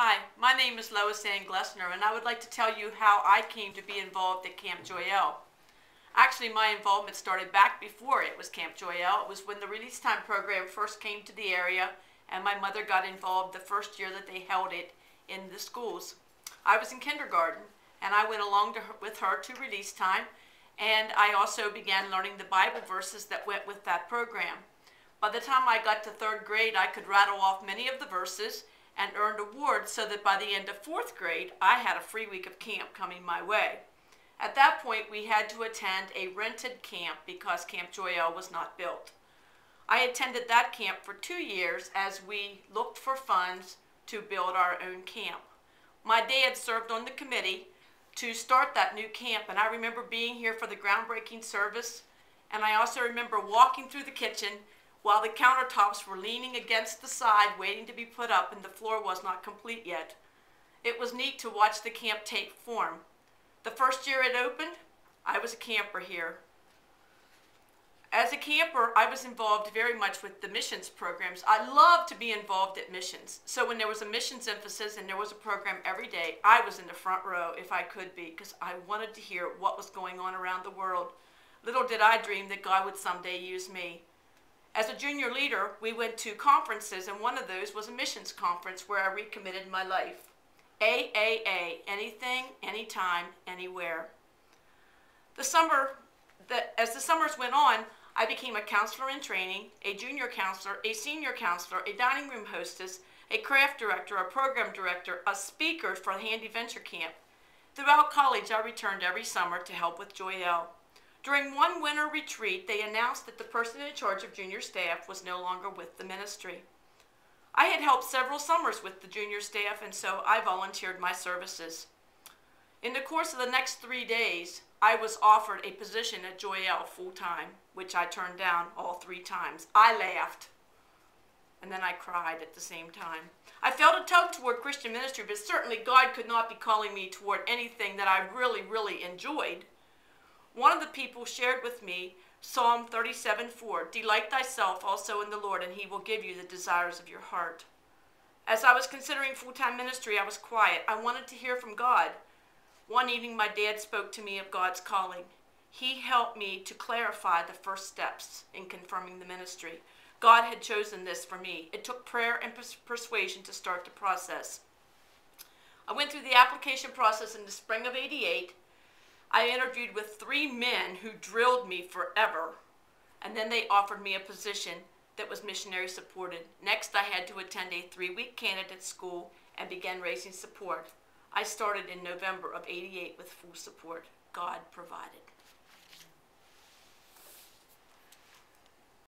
Hi, my name is Lois and Glessner, and I would like to tell you how I came to be involved at Camp Joyelle. Actually, my involvement started back before it was Camp Joyelle. It was when the Release Time program first came to the area, and my mother got involved the first year that they held it in the schools. I was in kindergarten, and I went along with her to Release Time, and I also began learning the Bible verses that went with that program. By the time I got to third grade, I could rattle off many of the verses and earned awards, so that by the end of fourth grade, I had a free week of camp coming my way. At that point, we had to attend a rented camp because Camp Joyelle was not built. I attended that camp for 2 years as we looked for funds to build our own camp. My dad served on the committee to start that new camp, and I remember being here for the groundbreaking service, and I also remember walking through the kitchen while the countertops were leaning against the side waiting to be put up and the floor was not complete yet. It was neat to watch the camp take form. The first year it opened, I was a camper here. As a camper, I was involved very much with the missions programs. I love to be involved at missions. So when there was a missions emphasis and there was a program every day, I was in the front row if I could be, because I wanted to hear what was going on around the world. Little did I dream that God would someday use me. As a junior leader, we went to conferences, and one of those was a missions conference where I recommitted my life. AAA, anything, anytime, anywhere. As the summers went on, I became a counselor in training, a junior counselor, a senior counselor, a dining room hostess, a craft director, a program director, a speaker for Handy Venture Camp. Throughout college, I returned every summer to help with Joyelle. During one winter retreat, they announced that the person in charge of junior staff was no longer with the ministry. I had helped several summers with the junior staff, and so I volunteered my services. In the course of the next 3 days, I was offered a position at Joyelle full-time, which I turned down all 3 times. I laughed, and then I cried at the same time. I felt a tug toward Christian ministry, but certainly God could not be calling me toward anything that I really enjoyed. One of the people shared with me Psalm 37:4, "Delight thyself also in the Lord, and he will give you the desires of your heart." As I was considering full-time ministry, I was quiet. I wanted to hear from God. One evening, my dad spoke to me of God's calling. He helped me to clarify the first steps in confirming the ministry. God had chosen this for me. It took prayer and persuasion to start the process. I went through the application process in the spring of '88. I interviewed with 3 men who drilled me forever, and then they offered me a position that was missionary supported. Next, I had to attend a 3-week candidate school and began raising support. I started in November of '88 with full support. God provided.